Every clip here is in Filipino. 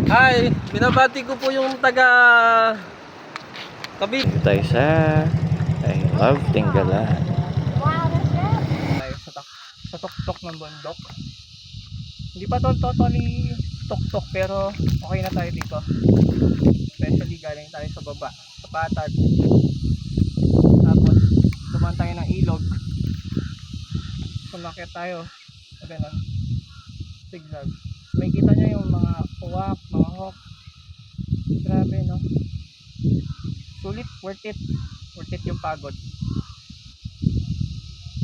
Hi, binabati ko po yung taga Cavite. Dito tayo sa I Love Tinggalan. Tayo sa tuktok ng bundok. Hindi pa to totally tuktok pero okay na tayo dito. Especially galing tayo sa baba, sa patag. Tapos dumaan tayo ng ilog. Sumakit tayo. So ganun. Zigzag. May kita nyo yung mga uwak, mga hawk. Grabe no. Sulit, worth it. Worth it yung pagod.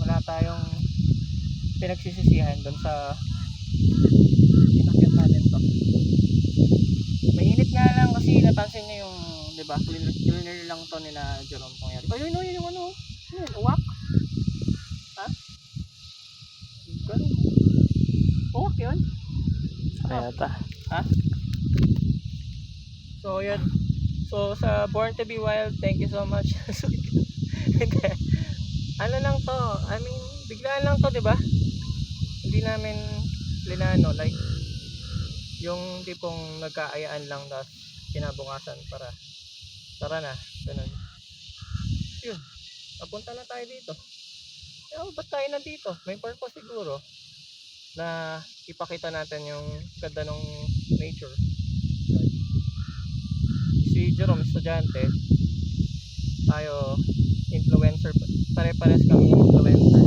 Wala tayong pinagsisisihan doon sa pinakit natin to. Mainit nga lang kasi napansin nyo yung, di ba, cleaner lang to nila Jerome Pangyari. Ayun, yun yung ano, yun, uwak. Ha? Ganun. Uwak yun. Ayata. Ha? So yun. So sa Born to be Wild, thank you so much. Ano lang to, I mean, biglaan lang to, di ba? Hindi namin plinano, like yung tipong nagkaayaan lang tapos kinabukasan para tara na, ganun. Yun, papunta na tayo dito. Ba't tayo na dito? May purpose siguro na ipakita natin yung ganda ng nature. Si Jerome, estudyante, tayo influencer, pare-pares kami influencer.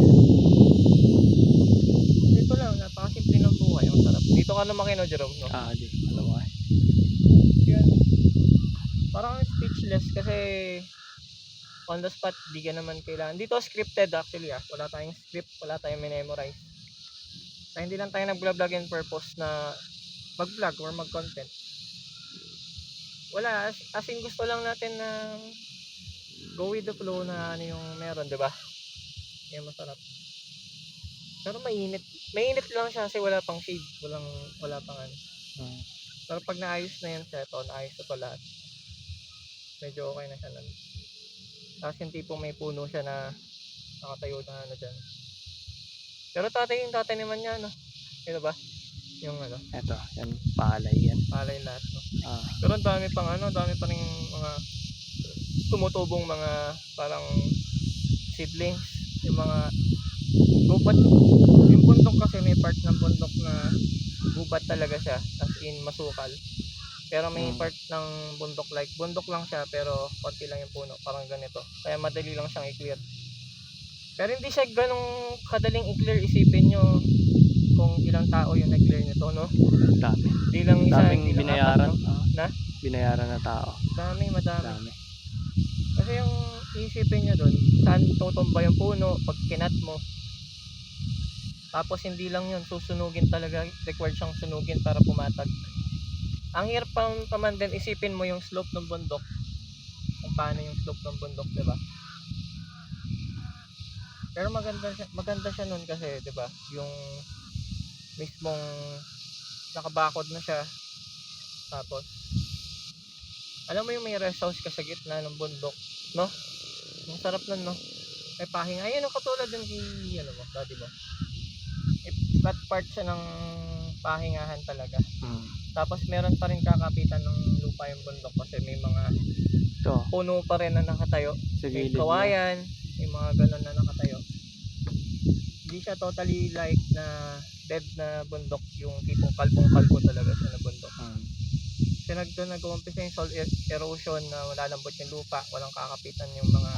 Dito lang, napakasimple ng buhay, ang sarap. Dito ka lumaki no Jerome, no? Di. Alam mo eh. Yun. Parang speechless kasi on the spot, di ka naman kailangan. Dito scripted actually wala tayong script, wala tayong memorize. Kaya hindi lang tayo nag-vlog in purpose na mag-vlog or mag-content. Wala, as in gusto lang natin na go with the flow na ano yung meron, di ba? Kaya masarap. Pero mainit. Mainit lang siya kasi wala pang shade, wala pang ano. Pero pag naayos na yan siya, ito, naayos na to lahat. Medyo okay na siya nun. Tapos yung tipong may puno siya na nakatayo na ano dyan. Pero yung tataniman niya, no? Ito ba? Yung ano? Eto, yan. Palay yan. Palay lahat, no? Pero ang dami pang ano, dami pa rin mga tumutubong mga parang seedlings. Yung mga gubat. Yung bundok kasi may part ng bundok na gubat talaga siya. As in masukal. Pero may part ng bundok like bundok lang siya pero konti lang yung puno, parang ganito. Kaya madali lang siyang i-clear. Pero hindi siya ganong kadaling i-clear, isipin nyo kung ilang tao yung nag-clear nito, no? Dami. Hindi lang isa, Daming hindi lang binayaran. apat, no? Na? Binayaran na tao. Madami. Kasi yung isipin nyo dun, saan tutumba yung puno pag kinat mo. Tapos hindi lang yun, susunugin talaga, required siyang sunugin para pumatag. Ang hirap pa man din, isipin mo yung slope ng bundok. Kung paano yung slope ng bundok, 'di ba? Pero maganda siya noon kasi, 'di ba? Yung mismong nakabakod na siya. Tapos alam mo yung may rest house ka sa gitna ng bundok, no? Ang sarap nun, no? May pahinga. Ayun, katulad ng ano mo, dati mo. Flat part siya ng pahingahan talaga. Tapos meron pa rin kakapitan ng lupa yung bundok kasi may mga puno pa rin na nakatayo. May kawayan, may mga ganun na nakatayo. Hindi siya totally like na dead na bundok, yung tipong kalbong-kalbo talaga siya na bundok. Kasi doon nag-uumpisa yung soil erosion na lalambot yung lupa, walang kakapitan yung mga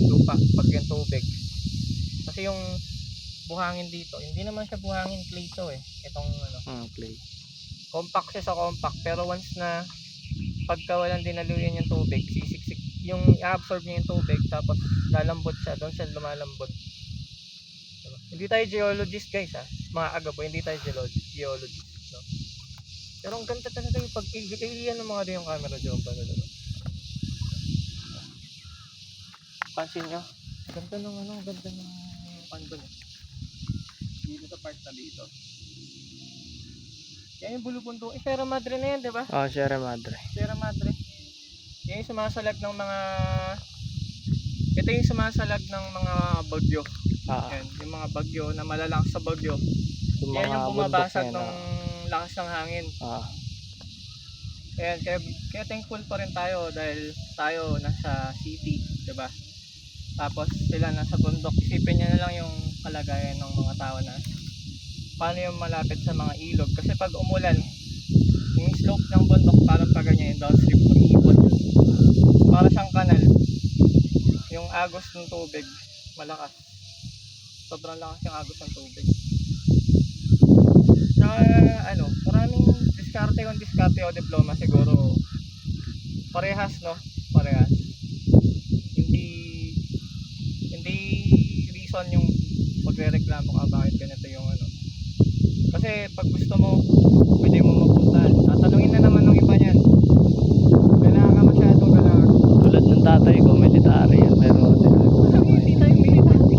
lupa pag yung tubig. Kasi yung buhangin dito, hindi naman siya buhangin, clay to itong ano, clay. Compact siya sa compact, pero once na pagka walang dinaluyan yung tubig, sisiksik yung i-absorb niya yung tubig, tapos lalambot siya, doon siya lumalambot. Diba? Hindi tayo geologist guys mga agabo, hindi tayo geologist, no? Pero ang ganda talaga yung pag-ilian ng mga doon yung camera dyan pa nila. Pansin nyo? Ganda ng ano, ganda ng pandon dito sa part na dito. Yan yung bulubundo. Sierra Madre na yan, di ba? Sierra Madre. Sierra Madre. Yan yung sumasalag ng mga... Ito yung sumasalag ng mga bagyo. Yan, yung mga bagyo na malalakas sa bagyo. Yan yung bumabasag ng lakas ng hangin. Ayan, kaya thankful pa rin tayo dahil tayo nasa city, 'di ba? Tapos sila nasa bundok. Isipin niyo na lang yung kalagayan ng mga tao na paano yung malapit sa mga ilog. Kasi pag umulan, yung slope ng bundok parang pa ganyan yung downstream umiipon. Para siyang kanal, yung agos ng tubig, malakas. Sobrang lakas yung agos ng tubig. Saka ano, maraming diskarte o diploma siguro. Parehas, no? Parehas. Hindi hindi reason yung magrereklamo ka bakit ganito yung ano. Kasi pag gusto mo, pwede mo mapuntahan. Tatanungin na naman ng iba niyan. Kailangan ka masyado, kailangan. Tulad ng tatay ko, military yan. Pero Hindi tayo military.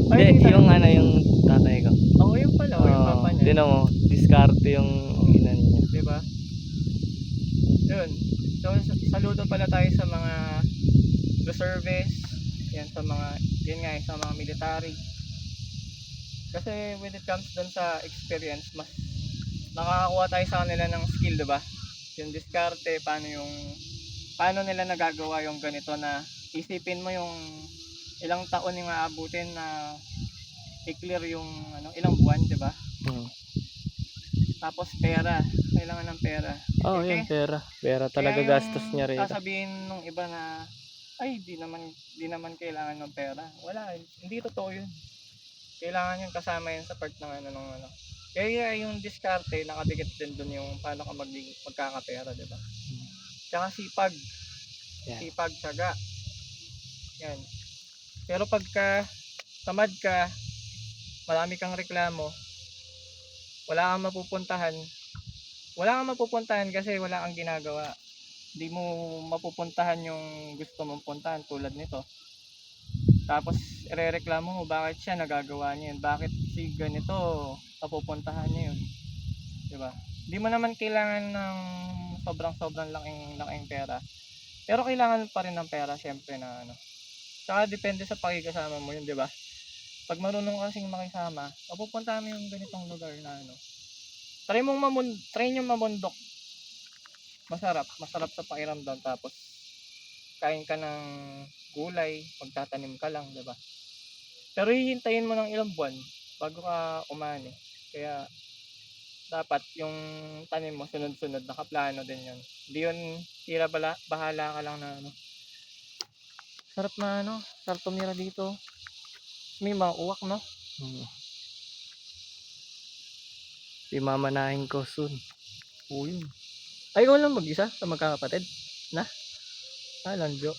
Ay, hindi, hindi tayo. yung ano yung tatay ko. Oo, yung pala, yung papa niya. Tinan mo, diskarte yung ina niya. Diba? Yun. So, saludo pala tayo sa mga reservists. Yan, sa mga, yun nga, sa mga military. Kasi when it comes dun sa experience, mas nakakakuha tayo sa kanila ng skill, diba? Yung diskarte, paano nila nagagawa yung ganito na isipin mo yung ilang taon yung aabutin na i-clear yung ano, ilang buwan, diba? Tapos pera, kailangan ng pera. Oh, Okay. yung pera. Pera talaga Kaya yung gastos niya rin. sasabihin nung iba na ay di naman kailangan ng pera. Wala, hindi totoo 'yun. Kailangan yung kasama yan sa part ng ano. Kaya yung diskarte nakadikit din doon yung paano ka magkakapera, 'di ba? Tsaka sipag. Yan. Sipag, tiyaga. Yan. Pero pagka tamad ka, marami kang reklamo, wala kang mapupuntahan kasi wala kang ginagawa. Hindi mo mapupuntahan yung gusto mong puntahan tulad nito. Tapos irereklamo mo bakit siya nagagawa niya yun, bakit si ganito mapupuntahan niya yun, 'di ba? Hindi mo naman kailangan ng sobrang laking pera. Pero kailangan pa rin ng pera syempre na ano. Tsaka depende sa pakikasama mo yun, 'di ba? Pag marunong ka kasing makisama, mapupuntahan mo yung ganitong lugar na ano. Try yung mamundok. Masarap sa pakiramdam. Tapos kain ka ng gulay, magtatanim ka lang, 'di ba? Pero hihintayin mo ng ilang buwan bago ka umani. Kaya dapat yung tanim mo sunod-sunod, nakaplano din 'yon. Hindi 'yun bahala ka lang na ano. Sarap na ano, sarap tumira dito. May mga uwak, no? Imamanahin ko soon. Uy. Ay, ikaw lang mag-isa sa magkakapatid? Na? Lanjo.